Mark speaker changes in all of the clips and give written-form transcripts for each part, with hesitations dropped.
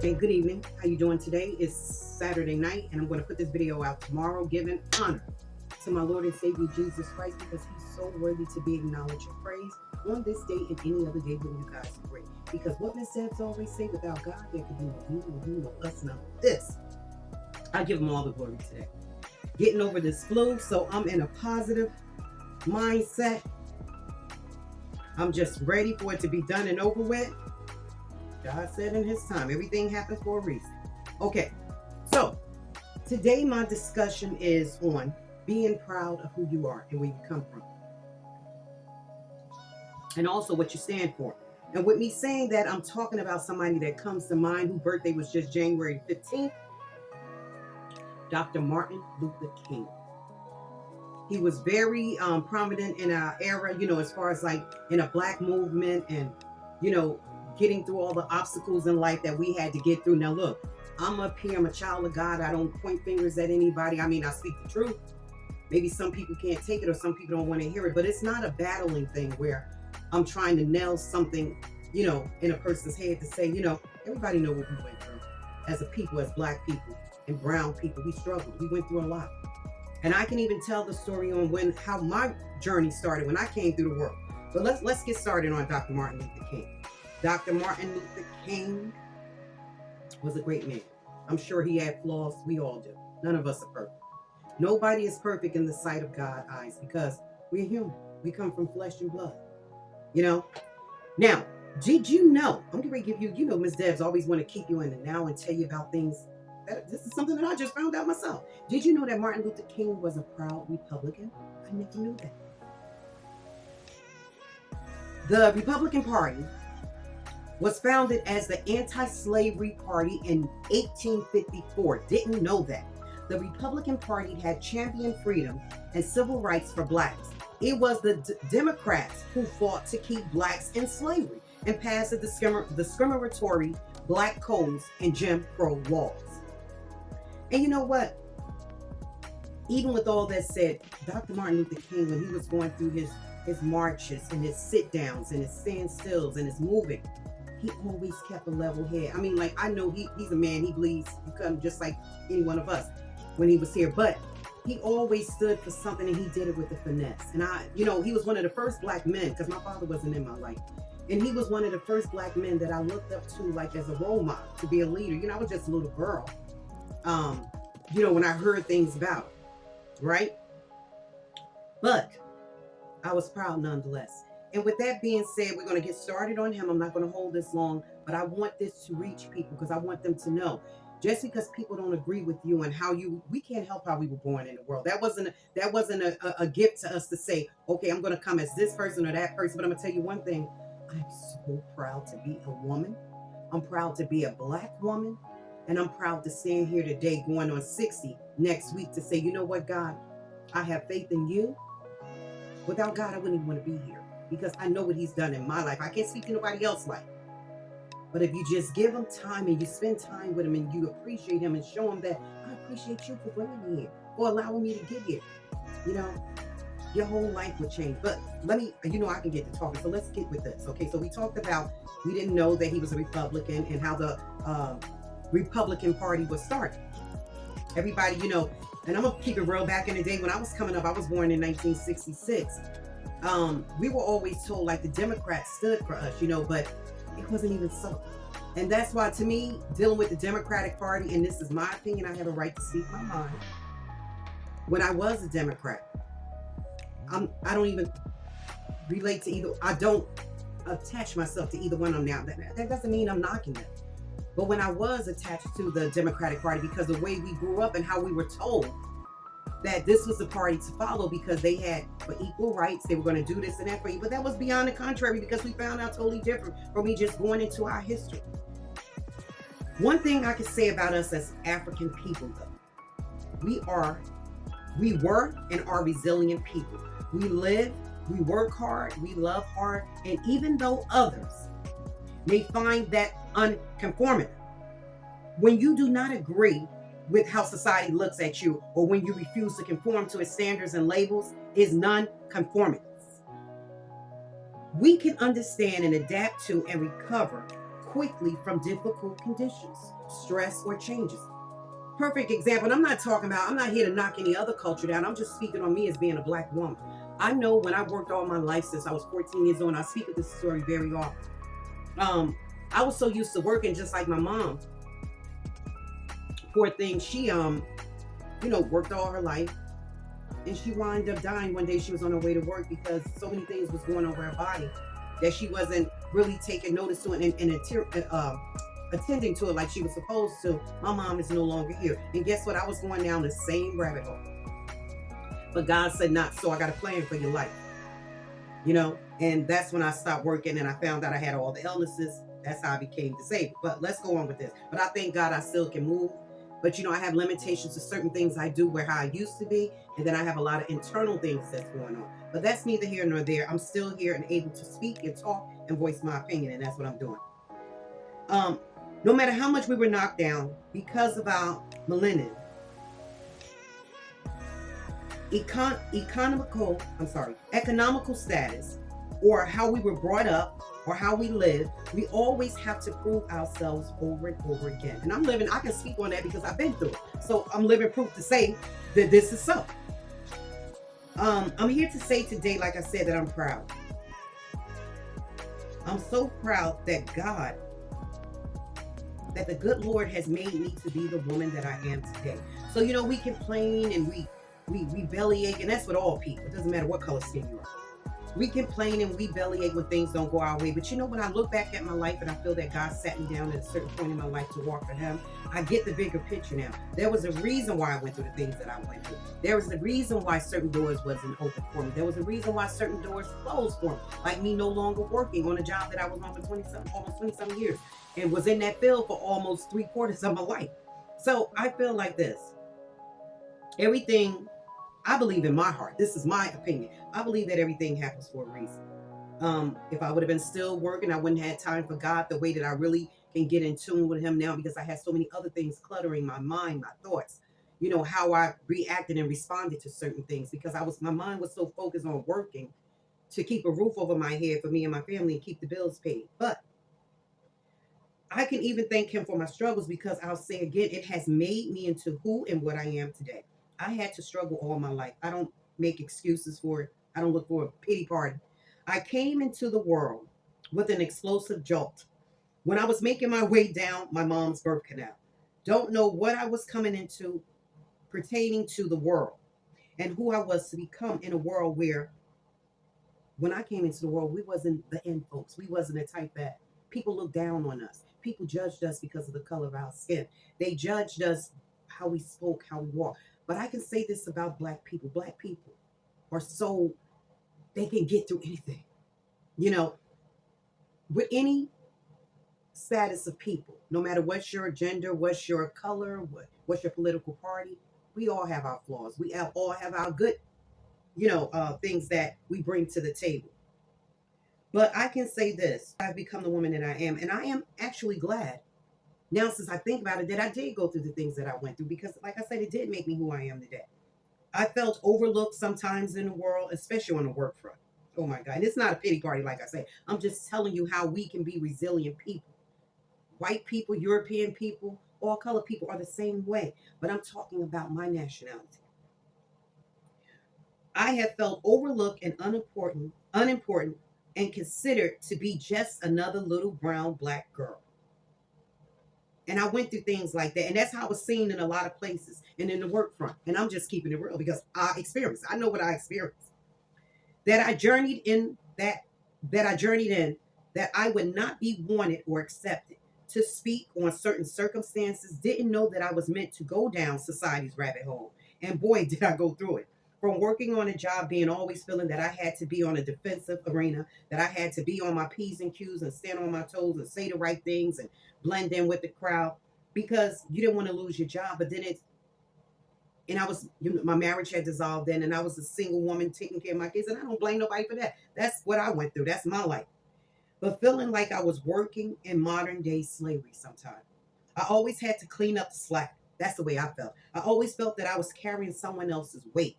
Speaker 1: Okay, good evening. How you doing today? It's Saturday night, and I'm going to put this video out tomorrow, giving honor to my Lord and Savior Jesus Christ, because He's so worthy to be acknowledged and praised on this day and any other day when you guys agree. Because what Miss Debs always say, without God, there could be no me, no you, no us, none of this. I give Him all the glory today. Getting over this flu, so I'm in a positive mindset. I'm just ready for it to be done and over with. God said in His time, everything happens for a reason. Okay, so today my discussion is on being proud of who you are and where you come from, and also what you stand for. And with me saying that, I'm talking about somebody that comes to mind whose birthday was just January 15th, Dr. Martin Luther King. He was very prominent in our era, as far as like in a black movement and, getting through all the obstacles in life that we had to get through. Now, look, I'm up here. I'm a child of God. I don't point fingers at anybody. I mean, I speak the truth. Maybe some people can't take it or some people don't want to hear it, but it's not a battling thing where I'm trying to nail something, in a person's head to say, everybody know what we went through as a people, as black people and brown people. We struggled. We went through a lot. And I can even tell the story on how my journey started when I came through the world. But let's get started on Dr. Martin Luther King. Dr. Martin Luther King was a great man. I'm sure he had flaws. We all do. None of us are perfect. Nobody is perfect in the sight of God's eyes because we're human. We come from flesh and blood. Now, did you know? I'm going to give you, Ms. Debs always want to keep you in the now and tell you about things. This is something that I just found out myself. Did you know that Martin Luther King was a proud Republican? I never knew that. The Republican Party was founded as the Anti-Slavery Party in 1854. Didn't know that. The Republican Party had championed freedom and civil rights for blacks. It was the Democrats who fought to keep blacks in slavery and passed the discriminatory black codes and Jim Crow laws. And you know what? Even with all that said, Dr. Martin Luther King, when he was going through his marches and his sit-downs and his standstills and his moving, he always kept a level head. I mean, I know he's a man. He bleeds. He come just like any one of us when he was here. But he always stood for something, and he did it with a finesse. And he was one of the first black men, because my father wasn't in my life. And he was one of the first black men that I looked up to, like as a role model, to be a leader. I was just a little girl. When I heard things about it, right? But I was proud nonetheless. And with that being said, we're going to get started on him. I'm not going to hold this long, but I want this to reach people because I want them to know. Just because people don't agree with you and we can't help how we were born in the world. That wasn't a gift to us to say, okay, I'm going to come as this person or that person. But I'm going to tell you one thing. I'm so proud to be a woman. I'm proud to be a black woman. And I'm proud to stand here today going on 60 next week to say, you know what, God, I have faith in you. Without God, I wouldn't even want to be here because I know what He's done in my life. I can't speak to nobody else's life. But if you just give Him time and you spend time with Him and you appreciate Him and show Him that I appreciate you for bringing me here, for allowing me to get here, your whole life would change. But let me, I can get to talking. So let's get with this. Okay, so we talked about, we didn't know that he was a Republican and how the Republican Party was started. Everybody, and I'm going to keep it real. Back in the day when I was coming up, I was born in 1966. We were always told like the Democrats stood for us, but it wasn't even so. And that's why, to me, dealing with the Democratic Party, and this is my opinion, I have a right to speak my mind. When I was a Democrat, I don't even relate to either. I don't attach myself to either one of them now. That doesn't mean I'm knocking them. But when I was attached to the Democratic Party, because the way we grew up and how we were told that this was the party to follow because they had for equal rights, they were going to do this and that for you. But that was beyond the contrary because we found out totally different from me just going into our history. One thing I can say about us as African people, though, we were and are resilient people. We live, we work hard, we love hard, and even though others may find that unconforming, when you do not agree with how society looks at you, or when you refuse to conform to its standards and labels, is non-conformance. We can understand and adapt to and recover quickly from difficult conditions, stress, or changes. Perfect example. And I'm not here to knock any other culture down. I'm just speaking on me as being a black woman. I know when I worked all my life since I was 14 years old, and I speak of this story very often. I was so used to working just like my mom. Poor thing, she worked all her life, and she wound up dying one day. She was on her way to work because so many things was going over her body that she wasn't really taking notice to it and attending to it like she was supposed to. My mom is no longer here. And guess what? I was going down the same rabbit hole. But God said not so. I got a plan for your life. And that's when I stopped working and I found out I had all the illnesses. That's how I became disabled. But let's go on with this. But I thank God I still can move. But I have limitations to certain things I do where how I used to be. And then I have a lot of internal things that's going on. But that's neither here nor there. I'm still here and able to speak and talk and voice my opinion. And that's what I'm doing. No matter how much we were knocked down because of our melanin, economical status, or how we were brought up, or how we live, we always have to prove ourselves over and over again. And I can speak on that because I've been through it. So I'm living proof to say that this is so. I'm here to say today, like I said, that I'm proud. I'm so proud that the good Lord has made me to be the woman that I am today. So, we complain and we bellyache, and that's with all people. It doesn't matter what color skin you are. We complain and we bellyache when things don't go our way. But when I look back at my life and I feel that God sat me down at a certain point in my life to walk for Him, I get the bigger picture now. There was a reason why I went through the things that I went through. There was a reason why certain doors wasn't open for me. There was a reason why certain doors closed for me. Like me no longer working on a job that I was on for almost 20-some years, and was in that field for almost 3/4 of my life. So I feel like this. Everything, I believe in my heart, this is my opinion, I believe that everything happens for a reason. If I would have been still working, I wouldn't have had time for God the way that I really can get in tune with Him now, because I had so many other things cluttering my mind, my thoughts, how I reacted and responded to certain things, because my mind was so focused on working to keep a roof over my head for me and my family and keep the bills paid. But I can even thank Him for my struggles, because I'll say again, it has made me into who and what I am today. I had to struggle all my life. I don't make excuses for it. I don't look for a pity party. I came into the world with an explosive jolt when I was making my way down my mom's birth canal. Don't know what I was coming into pertaining to the world and who I was to become in a world where, when I came into the world, we wasn't the end folks. We wasn't the type that people looked down on us. People judged us because of the color of our skin. They judged us how we spoke, how we walked. But I can say this about Black people. Black people are so, they can get through anything. With any status of people, no matter what's your gender, what's your color, what's your political party, we all have our flaws. We all have our good, things that we bring to the table. But I can say this, I've become the woman that I am, and I am actually glad now, since I think about it, that I did go through the things that I went through, because like I said, it did make me who I am today. I felt overlooked sometimes in the world, especially on the work front. Oh my God. And it's not a pity party, like I say. I'm just telling you how we can be resilient people. White people, European people, all color people are the same way. But I'm talking about my nationality. I have felt overlooked and unimportant, and considered to be just another little brown Black girl. And I went through things like that. And that's how I was seen in a lot of places and in the work front. And I'm just keeping it real because I experienced. I know what I experienced. That I journeyed in, that I would not be wanted or accepted to speak on certain circumstances. Didn't know that I was meant to go down society's rabbit hole. And boy, did I go through it. From working on a job, being always feeling that I had to be on a defensive arena, that I had to be on my P's and Q's and stand on my toes and say the right things and blend in with the crowd, because you didn't want to lose your job. But then I was, my marriage had dissolved then, and I was a single woman taking care of my kids, and I don't blame nobody for that. That's what I went through. That's my life. But feeling like I was working in modern day slavery sometimes. I always had to clean up the slack. That's the way I felt. I always felt that I was carrying someone else's weight.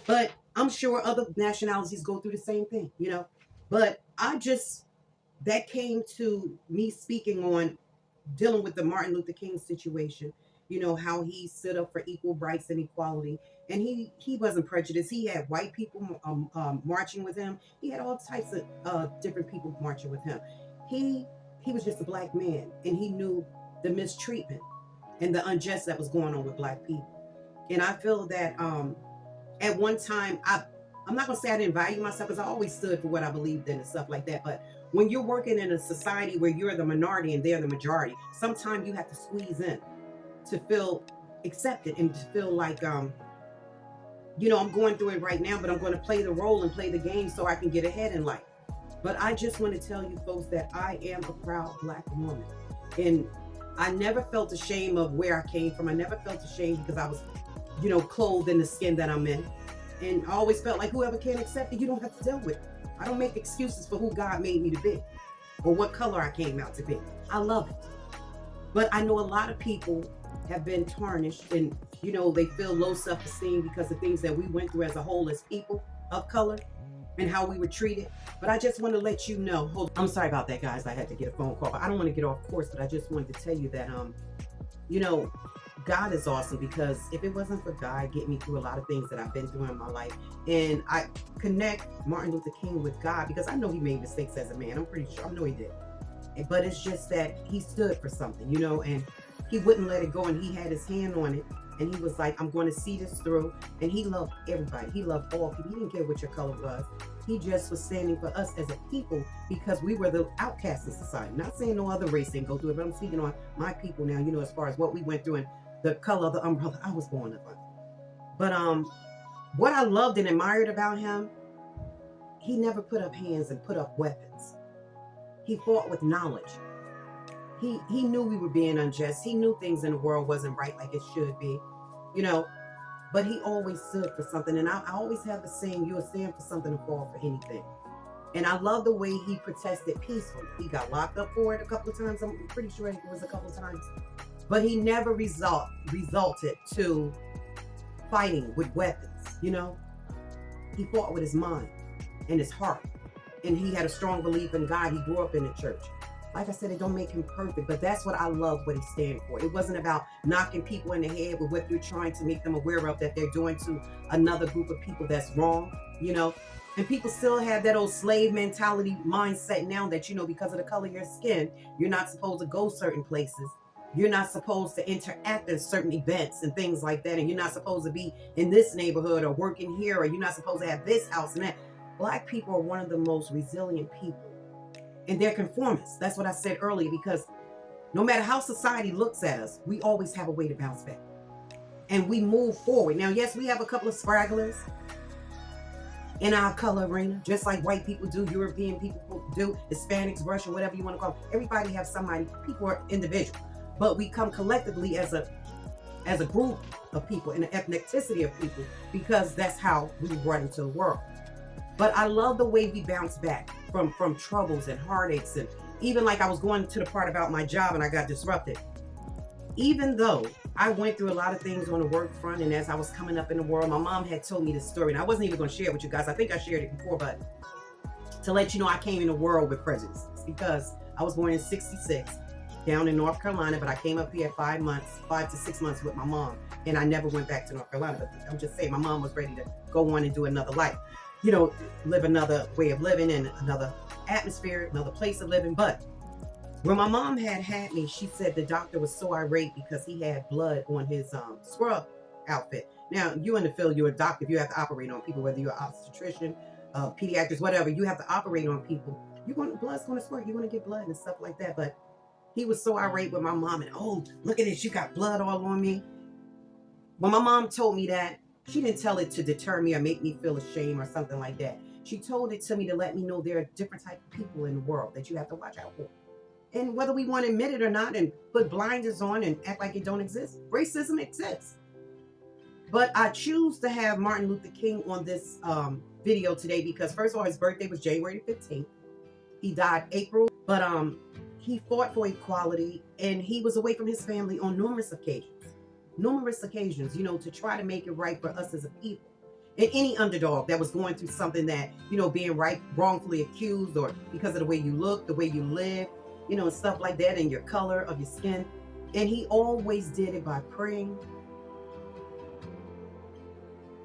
Speaker 1: But I'm sure other nationalities go through the same thing, But I just that came to me speaking on dealing with the Martin Luther King situation, you know, how he stood up for equal rights and equality. And he wasn't prejudiced. He had white people marching with him. He had all types of different people marching with him. He he was just a black man, and he knew the mistreatment and the unjust that was going on with black people. And I feel that at one time, I'm not gonna say I didn't value myself because I always stood for what I believed in and stuff like that. But when you're working in a society where you're the minority and they're the majority, sometimes you have to squeeze in to feel accepted and to feel like you know, I'm going through it right now, but I'm going to play the role and play the game so I can get ahead in life. But I just want to tell you folks that I am a proud black woman. And I never felt ashamed of where I came from. I never felt ashamed because I was, you know, clothed in the skin that I'm in. And I always felt like whoever can't accept it, you don't have to deal with it. I don't make excuses for who God made me to be or what color I came out to be. I love it. But I know a lot of people have been tarnished and, you know, they feel low self-esteem because of things that we went through as a whole as people of color and how we were treated. But I just want to let you know, I'm sorry about that, guys. I had to get a phone call, but I don't want to get off course, but I just wanted to tell you that, you know, God is awesome, because if it wasn't for God getting me through a lot of things that I've been through in my life, and I connect Martin Luther King with God because I know he made mistakes as a man. I'm pretty sure. I know he did. But it's just that he stood for something, you know, and he wouldn't let it go, and he had his hand on it, and he was like, I'm going to see this through. And he loved everybody. He loved all people. He didn't care what your color was. He just was standing for us as a people because we were the outcasts in society. Not saying no other race didn't go through it, but I'm speaking on my people now, you know, as far as what we went through and the color of the umbrella I was born under. But what I loved and admired about him, he never put up hands and put up weapons. He fought with knowledge. He knew we were being unjust. He knew things in the world wasn't right like it should be, you know, but he always stood for something. And I always have the saying, you'll stand for something and fall for anything. And I love the way he protested peacefully. He got locked up for it a couple of times. I'm pretty sure it was a couple of times. But he never resulted to fighting with weapons, you know. He fought with his mind and his heart. And he had a strong belief in God. He grew up in the church. Like I said, it don't make him perfect, but that's what I love what he stands for. It wasn't about knocking people in the head with what you're trying to make them aware of that they're doing to another group of people that's wrong, you know. And people still have that old slave mentality mindset now that, you know, because of the color of your skin, you're not supposed to go certain places. You're not supposed to interact at certain events and things like that. And you're not supposed to be in this neighborhood or working here, or you're not supposed to have this house and that. Black people are one of the most resilient people. And they're conformists. That's what I said earlier, because no matter how society looks at us, we always have a way to bounce back. And we move forward. Now, yes, we have a couple of stragglers in our color arena, just like white people do, European people do, Hispanics, Russian, whatever you want to call them. Everybody has somebody. People are individual. But we come collectively as a group of people, and an ethnicity of people, because that's how we were brought into the world. But I love the way we bounce back from troubles and heartaches. And even like I was going to the part about my job and I got disrupted. Even though I went through a lot of things on the work front, and as I was coming up in the world, my mom had told me this story, and I wasn't even going to share it with you guys. I think I shared it before, but to let you know, I came in the world with prejudice because I was born in 66 down in North Carolina, but I came up here 5 to 6 months with my mom, and I never went back to North Carolina. But I'm just saying, my mom was ready to go on and do another life, you know, live another way of living and another atmosphere, another place of living. But when my mom had me, she said the doctor was so irate because he had blood on his scrub outfit. Now, you in the field, you're a doctor. If you have to operate on people, whether you're an obstetrician, pediatrics, whatever, you have to operate on people. Blood's going to squirt. You're going to get blood and stuff like that. But he was so irate with my mom, and, oh, look at this, you got blood all on me. When my mom told me that, she didn't tell it to deter me or make me feel ashamed or something like that. She told it to me to let me know there are different types of people in the world that you have to watch out for. And whether we want to admit it or not and put blinders on and act like it don't exist, racism exists. But I choose to have Martin Luther King on this video today because, first of all, his birthday was January 15th. He died April, but he fought for equality, and he was away from his family on numerous occasions, you know, to try to make it right for us as a people. And any underdog that was going through something that, being wrongfully accused, or because of the way you look, the way you live, and stuff like that, and your color of your skin. And he always did it by praying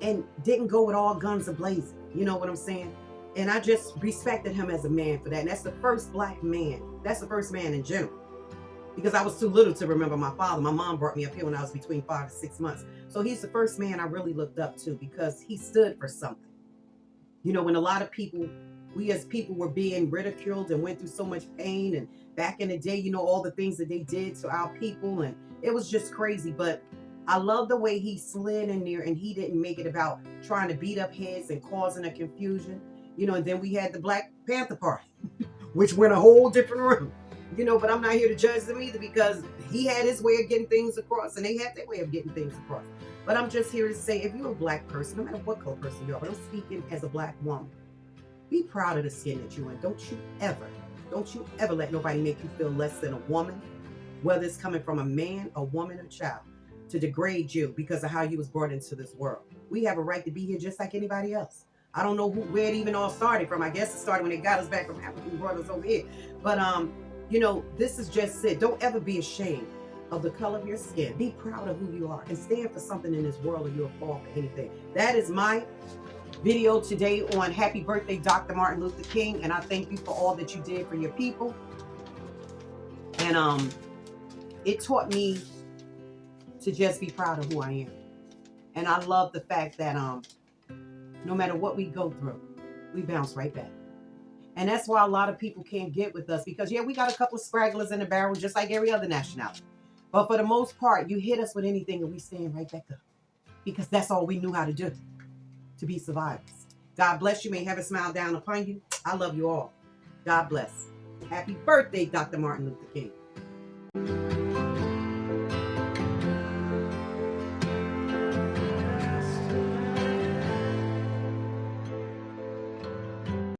Speaker 1: and didn't go with all guns a-blazing. You know what I'm saying? And I just respected him as a man for that. And that's the first black man. That's the first man in general. Because I was too little to remember my father. My mom brought me up here when I was between 5 to 6 months. So he's the first man I really looked up to because he stood for something. When a lot of people, we as people were being ridiculed and went through so much pain. And back in the day, all the things that they did to our people. And it was just crazy. But I love the way he slid in there and he didn't make it about trying to beat up heads and causing a confusion. And then we had the Black Panther Party, which went a whole different route. But I'm not here to judge them either, because he had his way of getting things across and they had their way of getting things across. But I'm just here to say, if you're a black person, no matter what color person you are, but I'm speaking as a black woman, be proud of the skin that you're in. Don't you ever let nobody make you feel less than a woman, whether it's coming from a man, a woman, or child, to degrade you because of how you was brought into this world. We have a right to be here just like anybody else. I don't know where it even all started from. I guess it started when they got us back from Africa and brought us over here. But this is just it. Don't ever be ashamed of the color of your skin. Be proud of who you are and stand for something in this world, or you'll fall for anything. That is my video today on Happy Birthday, Dr. Martin Luther King. And I thank you for all that you did for your people. And it taught me to just be proud of who I am. And I love the fact that no matter what we go through, we bounce right back. And that's why a lot of people can't get with us, because we got a couple of stragglers in the barrel just like every other nationality. But for the most part, you hit us with anything and we stand right back up, because that's all we knew how to do, to be survivors. God bless you. May heaven smile down upon you. I love you all. God bless. Happy birthday, Dr. Martin Luther King.